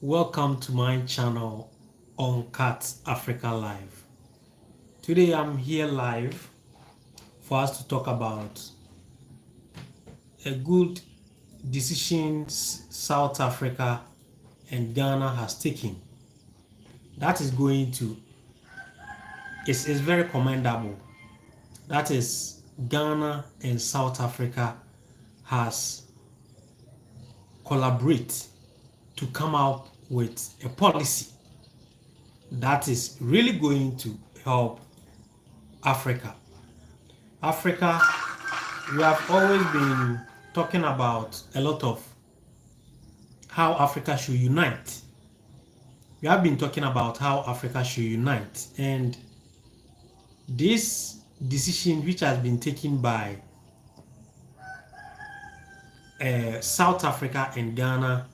Welcome to my channel on Cat Africa Live. Today I'm here live for us to talk about a good decision South Africa and Ghana has taken. That is is very commendable. That is Ghana and South Africa has collaborate to come out with a policy that is really going to help Africa. Africa, we have always been talking about a lot of how Africa should unite. We have been talking about how Africa should unite, and this decision which has been taken by South Africa and Ghana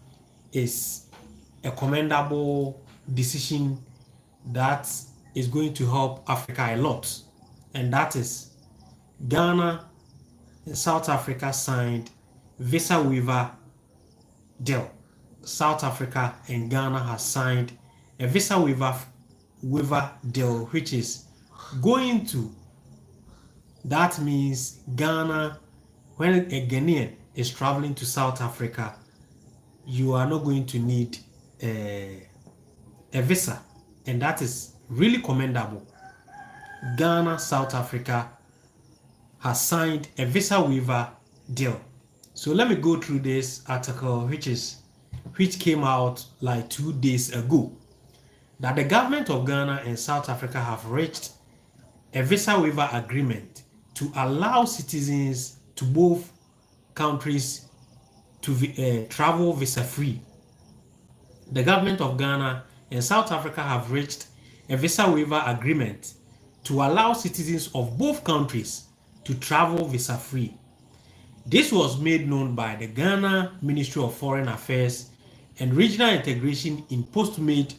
is a commendable decision that is going to help Africa a lot, and that is Ghana and South Africa signed visa waiver deal. South Africa and Ghana has signed a visa waiver deal, which is going to, that means Ghana, when a Ghanaian is traveling to South Africa, you are not going to need a visa, and that is really commendable. Ghana, South Africa has signed a visa waiver deal. So let me go through this article which came out like 2 days ago, that the government of Ghana and South Africa have reached a visa waiver agreement to allow citizens to both countries to travel visa free. The government of Ghana and South Africa have reached a visa waiver agreement to allow citizens of both countries to travel visa free. This was made known by the Ghana Ministry of Foreign Affairs and Regional Integration in post made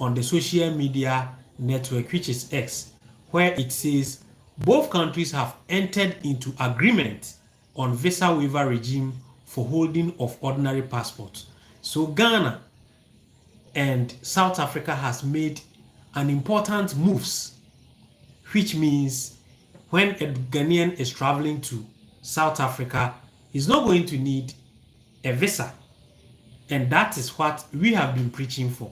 on the social media network, which is X, where it says both countries have entered into agreement on visa waiver regime for holding of ordinary passports. So Ghana and South Africa has made an important moves, which means when a Ghanaian is traveling to South Africa, he's not going to need a visa. And that is what we have been preaching for.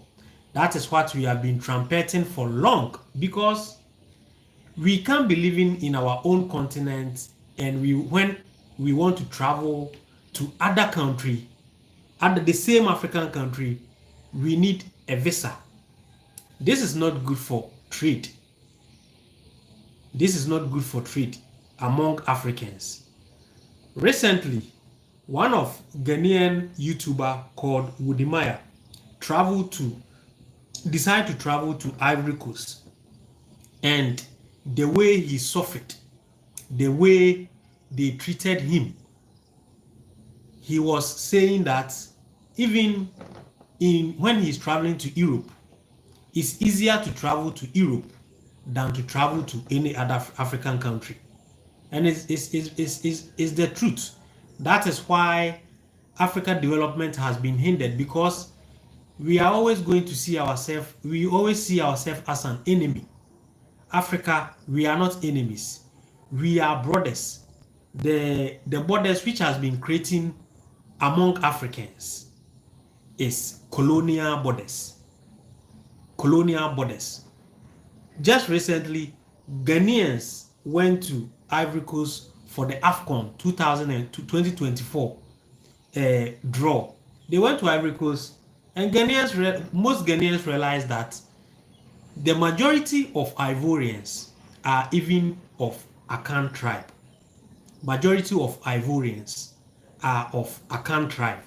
That is what we have been trumpeting for long, because we can't be living in our own continent, and when we want to travel to other country, under the same African country, we need a visa. This is not good for trade. This is not good for trade among Africans. Recently, one of Ghanaian YouTuber called Wudimaya decided to travel to Ivory Coast, and the way he suffered, the way they treated him, he was saying that even when he's traveling to Europe, it's easier to travel to Europe than to travel to any other African country. And it's the truth. That is why African development has been hindered, because we are always going to see ourselves, we always see ourselves as an enemy. Africa, we are not enemies. We are brothers. The borders which has been creating among Africans is colonial borders. Colonial borders. Just recently, Ghanaians went to Ivory Coast for the AFCON 2024 draw. They went to Ivory Coast, and most Ghanaians realized that the majority of Ivorians are even of Akan tribe. Majority of Ivorians are of Akan tribe,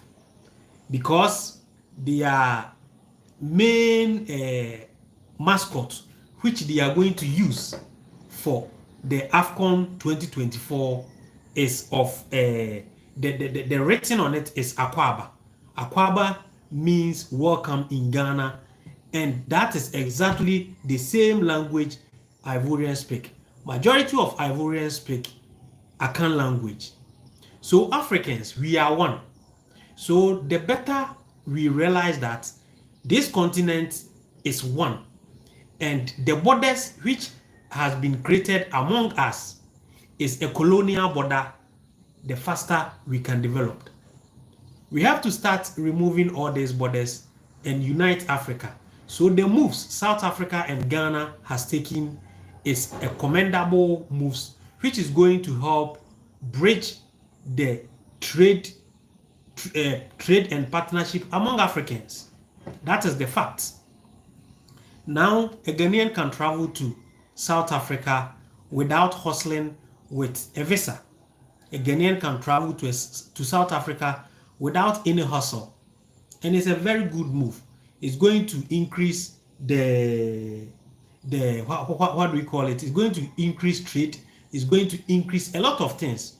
because their main mascot, which they are going to use for the AFCON 2024, is of the written on it is Akwaba. Akwaba means welcome in Ghana, and that is exactly the same language Ivorians speak. Majority of Ivorians speak Akan language. So Africans, we are one. So the better we realize that This continent is one, and the borders which has been created among us is a colonial border. The faster we can develop, we have to start removing all these borders and unite Africa. So the moves South Africa and Ghana has taken is a commendable moves, which is going to help bridge the trade and partnership among Africans. That is the fact. Now, a Ghanaian can travel to South Africa without hustling with a visa. A Ghanaian can travel to South Africa without any hustle. And it's a very good move. It's going to increase what do we call it? It's going to increase trade. It's going to increase a lot of things.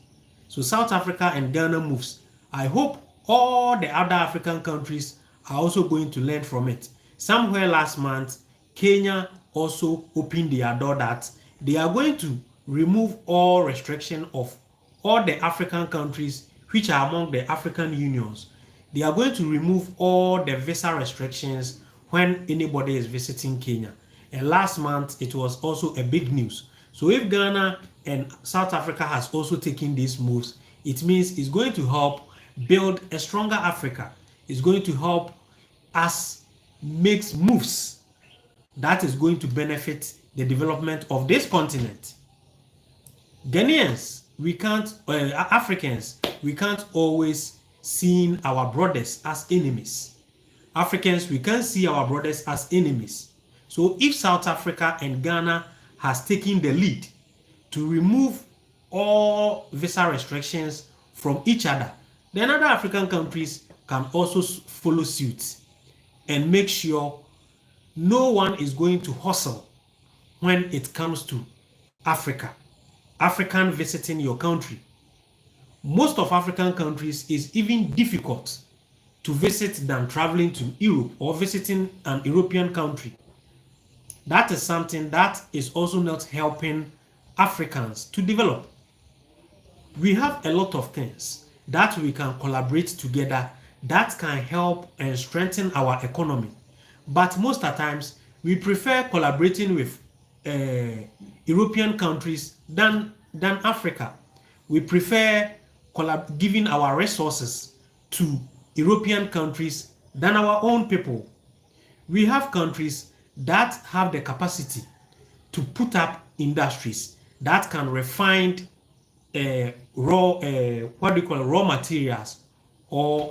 So South Africa and Ghana moves. I hope all the other African countries are also going to learn from it. Somewhere last month, Kenya also opened their door that they are going to remove all restriction of all the African countries which are among the African unions. They are going to remove all the visa restrictions when anybody is visiting Kenya. And last month, it was also a big news. So if Ghana and South Africa has also taken these moves, it means it's going to help build a stronger Africa. It's going to help us make moves that is going to benefit the development of this continent. Ghanaians, Africans, we can't always see our brothers as enemies. Africans, we can't see our brothers as enemies. So if South Africa and Ghana has taken the lead to remove all visa restrictions from each other, then other African countries can also follow suit and make sure no one is going to hustle when it comes to Africa. African visiting your country. Most of African countries is even difficult to visit than traveling to Europe or visiting an European country. That is something that is also not helping Africans to develop. We have a lot of things that we can collaborate together that can help and strengthen our economy. But most of the times, we prefer collaborating with European countries than Africa. We prefer giving our resources to European countries than our own people. We have countries that have the capacity to put up industries that can refine raw materials, or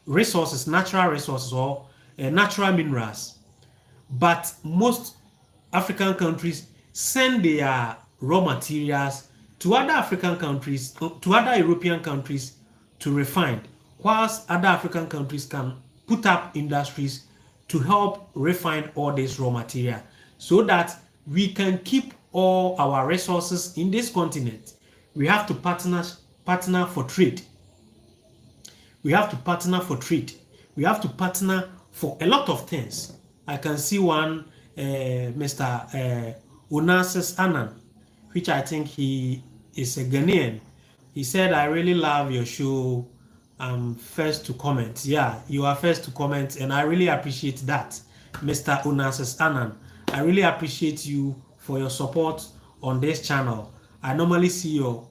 resources, natural resources, or natural minerals. But most African countries send their raw materials to other African countries, to other European countries to refine, whilst other African countries can put up industries to help refine all this raw material so that we can keep all our resources in this continent. We have to partner for trade. We have to partner for trade. We have to partner for a lot of things. I can see one, Mr. Onassis Annan, which I think he is a Ghanaian. He said, "I really love your show. I'm first to comment." Yeah, you are first to comment, and I really appreciate that, Mr. Onassis Annan. I really appreciate you for your support on this channel. I normally see your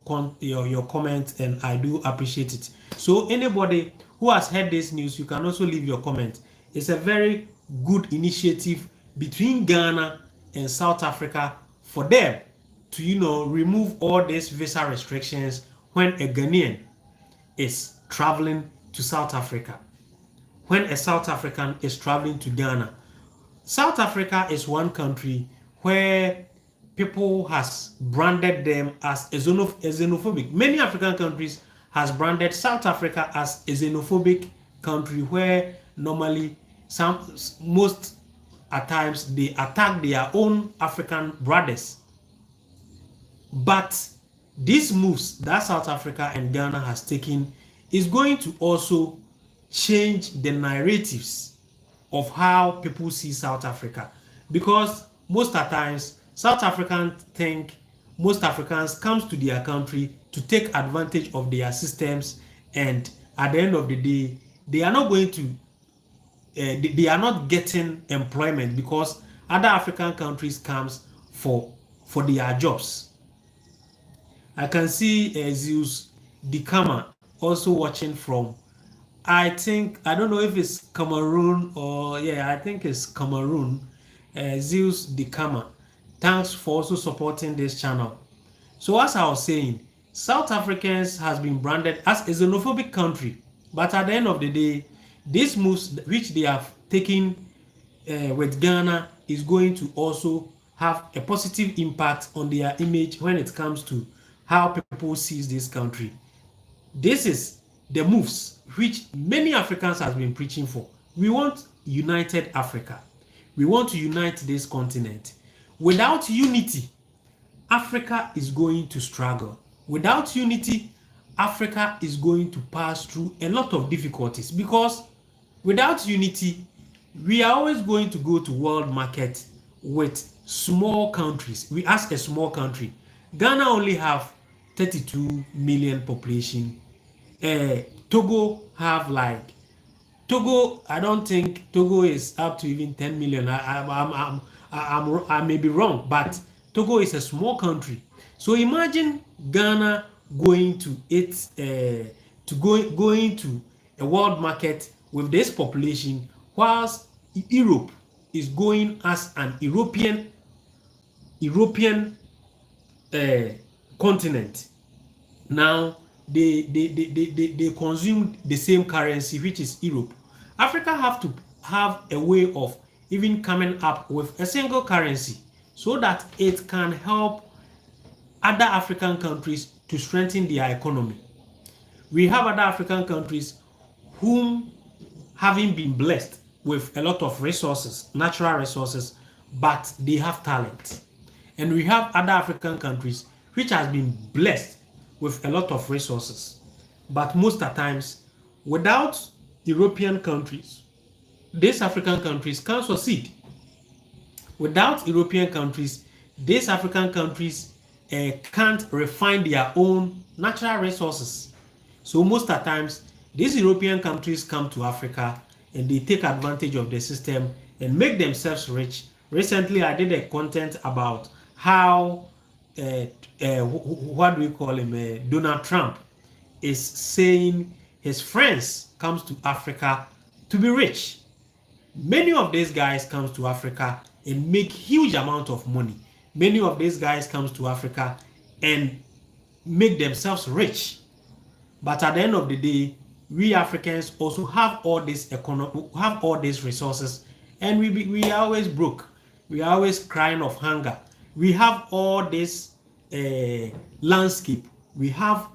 comments, and I do appreciate it. So anybody who has heard this news, you can also leave your comment. It's a very good initiative between Ghana and South Africa for them to, remove all these visa restrictions when a Ghanaian is traveling to South Africa, when a South African is traveling to Ghana. South Africa is one country where people has branded them as a xenophobic. Many African countries has branded South Africa as a xenophobic country, where normally most at times they attack their own African brothers. But these moves that South Africa and Ghana has taken is going to also change the narratives of how people see South Africa, because most at times South Africans think most Africans comes to their country to take advantage of their systems, and at the end of the day, they are not going to they are not getting employment because other African countries comes for their jobs. I can see Zeus Dikama also watching from, I think, I don't know if it's Cameroon or, yeah, I think it's Cameroon. Zeus Dikama, thanks for also supporting this channel. So as I was saying, South Africans has been branded as a xenophobic country, but at the end of the day, these moves which they have taken with Ghana is going to also have a positive impact on their image when it comes to how people see this country. This is the moves which many Africans have been preaching for. We want united Africa. We want to unite this continent. Without unity, Africa is going to struggle. Without unity, Africa is going to pass through a lot of difficulties because without unity, we are always going to go to world market with small countries. We ask a small country. Ghana only have 32 million population. Togo have like Togo. I don't think Togo is up to even 10 million. I may be wrong, but Togo is a small country. So imagine Ghana going to going to a world market with this population, whilst Europe is going as an European continent. Now they consume the same currency, which is Europe. Africa have to have a way of even coming up with a single currency so that it can help other African countries to strengthen their economy. We have other African countries whom having been blessed with a lot of resources, natural resources, but they have talent. And we have other African countries which has been blessed with a lot of resources. But most of the times, without European countries, these African countries can't succeed. Without European countries, these African countries can't refine their own natural resources. So most of the times, these European countries come to Africa and they take advantage of the system and make themselves rich. Recently, I did a content about how what do we call him? Donald Trump is saying his friends comes to Africa to be rich. Many of these guys comes to Africa and make huge amount of money. Many of these guys comes to Africa and make themselves rich. But at the end of the day, we Africans also have all this have all these resources, and we are always broke. We are always crying of hunger. We have all this landscape. We have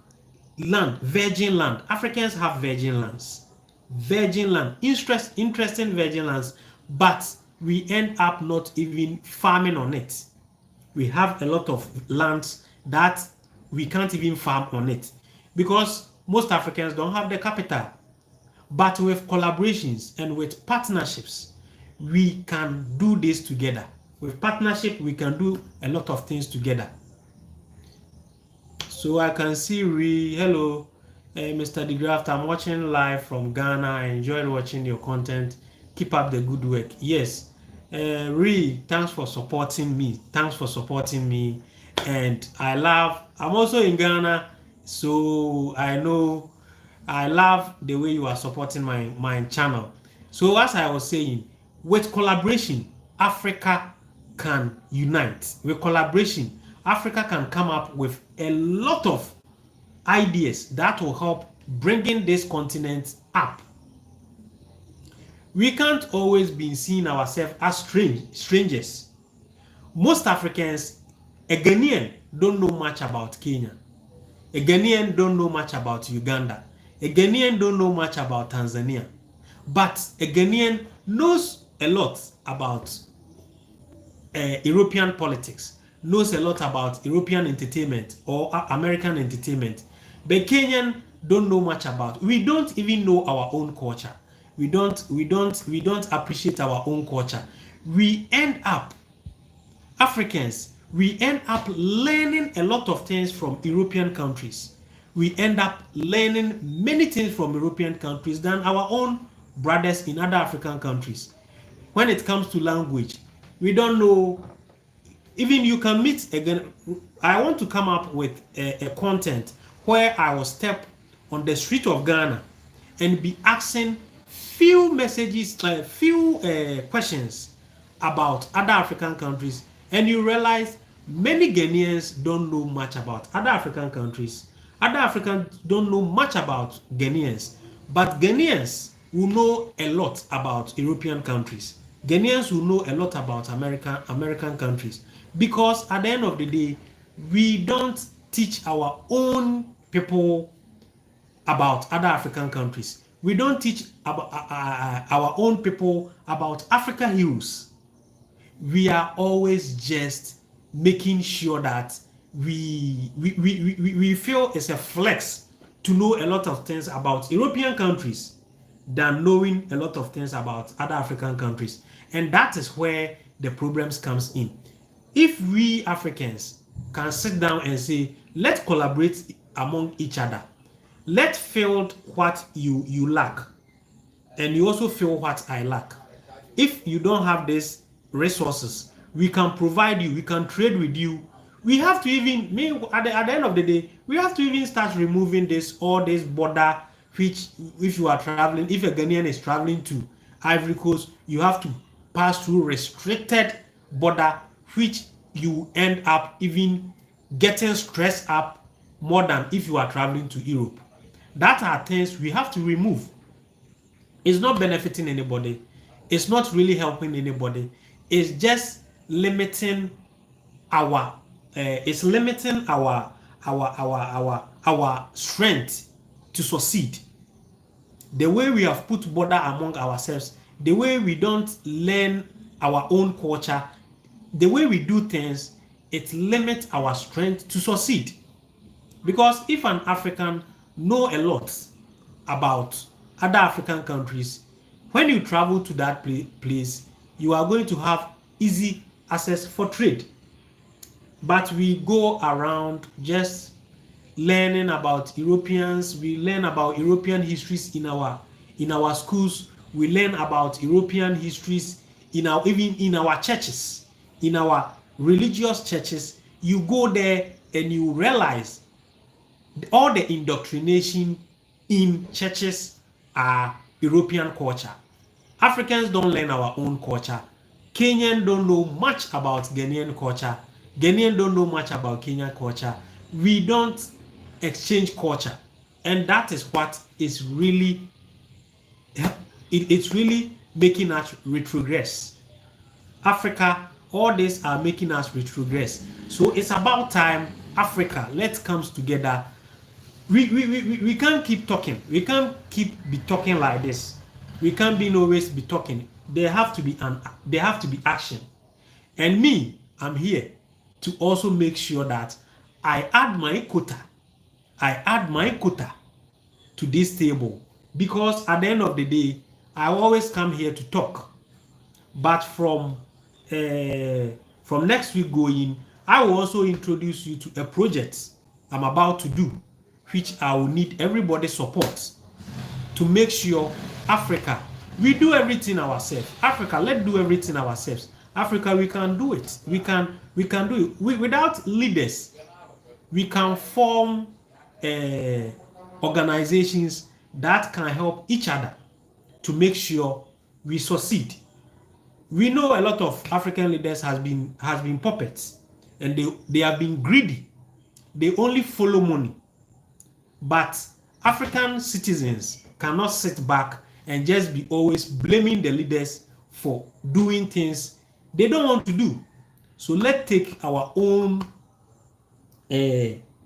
land, virgin land. Africans have virgin lands, interesting virgin lands, but we end up not even farming on it. We have a lot of lands that we can't even farm on it because most Africans don't have the capital. But with collaborations and with partnerships, we can do this together. With partnership, we can do a lot of things together. So I can see hello, Mr. DeGraft. I'm watching live from Ghana. I enjoyed watching your content. Keep up the good work. Yes, thanks for supporting me. And I'm also in Ghana, so I love the way you are supporting my channel. So as I was saying, with collaboration, Africa can unite. With collaboration, Africa can come up with a lot of ideas that will help bringing this continent up. We can't always be seeing ourselves as strangers. Most Africans, a Ghanaian don't know much about Kenya. A Ghanaian don't know much about Uganda. A Ghanaian don't know much about Tanzania. But a Ghanaian knows a lot about European politics, knows a lot about European entertainment or American entertainment. But Kenyan don't know much about. We don't even know our own culture. We don't appreciate our own culture. We end up, Africans, we end up learning a lot of things from European countries. We end up learning many things from European countries than our own brothers in other African countries. When it comes to language, we don't know. Even you can meet again. I want to come up with a content where I will step on the street of Ghana and be asking few messages, few questions about other African countries, and you realize many Ghanaians don't know much about other African countries. Other Africans don't know much about Ghanaians, but Ghanaians will know a lot about European countries. Ghanaians will know a lot about American countries, because at the end of the day, we don't teach our own people about other African countries. We don't teach about our own people about Africa heroes. We are always just making sure that we feel it's a flex to know a lot of things about European countries than knowing a lot of things about other African countries. And that is where the problems comes in. If we Africans can sit down and say, let's collaborate among each other, let's fill what you lack, and you also feel what I lack. If you don't have these resources, we can provide you, we can trade with you. We have to even, at the end of the day, we have to even start removing all this border, which if you are traveling, if a Ghanaian is traveling to Ivory Coast, you have to pass through restricted border, which you end up even getting stressed up more than if you are traveling to Europe. That are things we have to remove. It's not benefiting anybody. It's not really helping anybody. It's just limiting our our strength to succeed. The way we have put border among ourselves, the way we don't learn our own culture, the way we do things, it limits our strength to succeed. Because if an African know a lot about other African countries, when you travel to that place, you are going to have easy access for trade. But we go around just learning about Europeans. We learn about European histories in our schools. We learn about European histories even in our churches, in our religious churches. You go there and you realize all the indoctrination in churches are European culture. Africans don't learn our own culture. Kenyans don't know much about Ghanaian culture. Ghanaians don't know much about Kenyan culture. We don't exchange culture, and that is what is really it's really making us retrogress. Africa, all these are making us retrogress. So it's about time Africa, let's come together. We can't keep talking. We can't be talking like this. We can't always be talking. There have to be action. And me, I'm here to also make sure that I add my quota. To this table, because at the end of the day, I always come here to talk. But from next week going, I will also introduce you to a project I'm about to do, which I will need everybody's support to make sure Africa, we do everything ourselves. Africa, let's do everything ourselves. Africa, we can do it. We can do it. Without leaders, we can form organizations that can help each other to make sure we succeed. We know a lot of African leaders has been puppets, and they have been greedy. They only follow money. But African citizens cannot sit back and just be always blaming the leaders for doing things they don't want to do. So let's take our own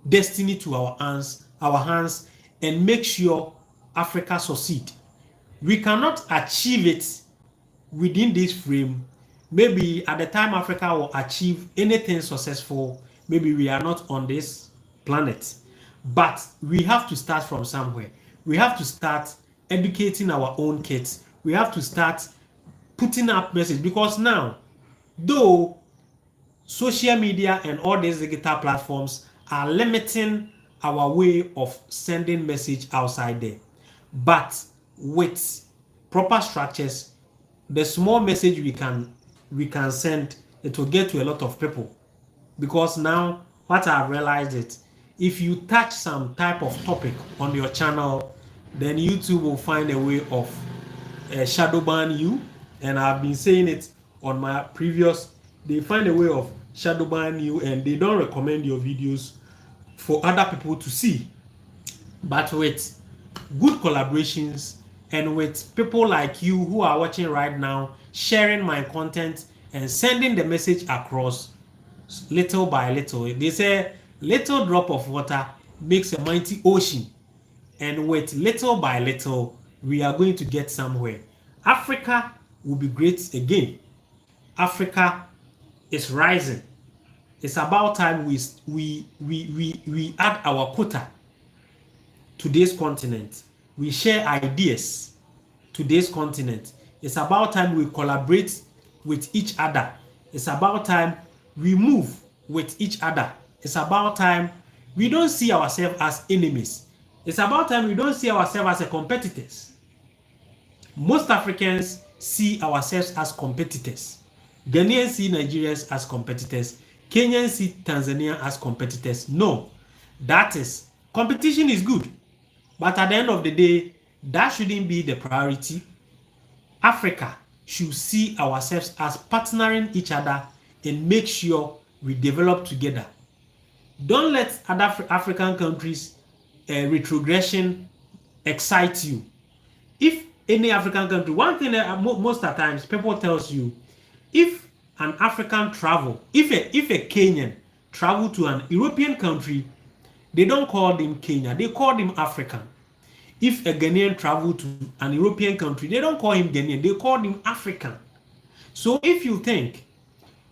destiny to our hands and make sure Africa succeed. We cannot achieve it within this frame. Maybe at the time Africa will achieve anything successful, maybe we are not on this planet. But we have to start from somewhere. We have to start educating our own kids. We have to start putting up message, because now, though social media and all these digital platforms are limiting our way of sending message outside there, but with proper structures, the small message we can send, it will get to a lot of people. Because now what I've realized is, if you touch some type of topic on your channel, then YouTube will find a way of shadow ban you. And I've been saying it on my previous, they find a way of shadow ban you, and they don't recommend your videos for other people to see. But with good collaborations and with people like you who are watching right now, sharing my content and sending the message across little by little, they say little drop of water makes a mighty ocean. And with little by little, we are going to get somewhere. Africa will be great again. Africa is rising. It's about time we add our quota to this continent. We share ideas to this continent. It's about time we collaborate with each other. It's about time we move with each other. It's about time we don't see ourselves as enemies. It's about time we don't see ourselves as competitors. Most Africans see ourselves as competitors. Ghanaians see Nigerians as competitors. Kenyans see Tanzania as competitors. No, that is, competition is good. But at the end of the day, that shouldn't be the priority. Africa should see ourselves as partnering each other and make sure we develop together. Don't let other African countries retrogression excite you. If any African country, one thing that most of the times people tells you, if an African travel, if a Kenyan travel to an European country, they don't call them Kenya, they call them African. If a Ghanaian travel to an European country, they don't call him Ghanaian, they call him African. So if you think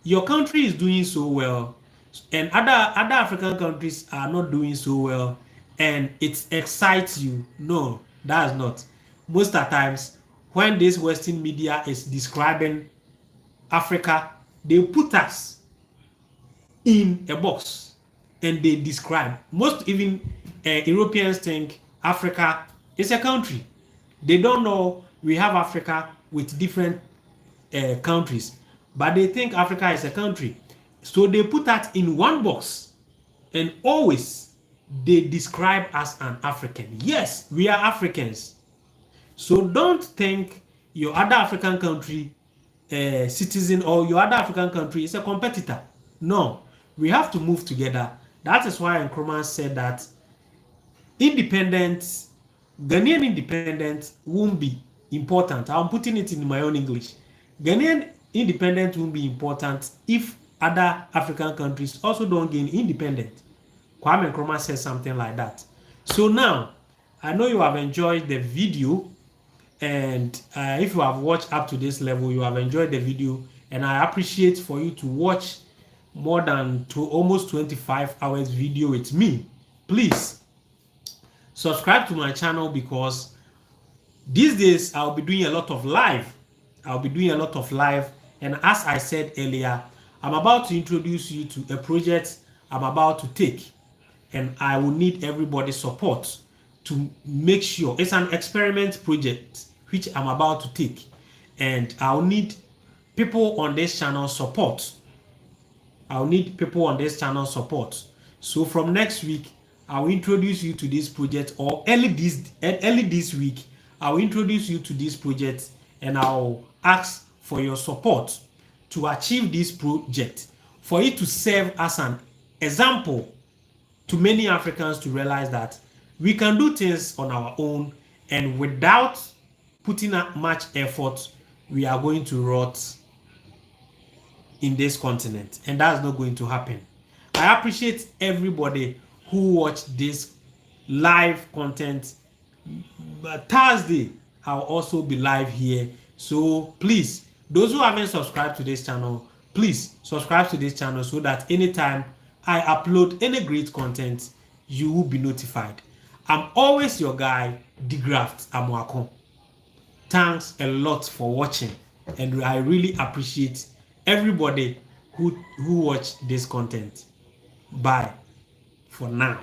your country is doing so well and other African countries are not doing so well and it excites you, no, that's not. Most of the times when this Western media is describing Africa, they put us in a box and they describe. Most even Europeans think Africa is a country. They don't know we have Africa with different countries, but they think Africa is a country. So they put that in one box and always they describe us an African. Yes, we are Africans. So don't think your other African country citizen or your other African country is a competitor. No, we have to move together. That is why Nkrumah said that independence, Ghanaian independence won't be important. I'm putting it in my own English. Ghanaian independence won't be important if other African countries also don't gain independence. Kwame Nkrumah said something like that. So now, I know you have enjoyed the video, and if you have watched up to this level, you have enjoyed the video, and I appreciate for you to watch more than almost 25 hours video with me. Please subscribe to my channel, because these days I'll be doing a lot of live. And as I said earlier, I'm about to introduce you to a project I'm about to take, and I will need everybody's support to make sure it's an experiment project which I'm about to take, and I'll need people on this channel support. So from next week, I'll introduce you to this project, or early this week, I'll introduce you to this project, and I'll ask for your support to achieve this project, for it to serve as an example to many Africans to realize that we can do things on our own, and without putting out much effort, we are going to rot in this continent, and that's not going to happen. I appreciate everybody who watched this live content. But Thursday, I'll also be live here. So please, those who haven't subscribed to this channel, please subscribe to this channel so that anytime I upload any great content, you will be notified. I'm always your guy, Digraft Amuako. Thanks a lot for watching, and I really appreciate everybody who watched this content. Bye for now.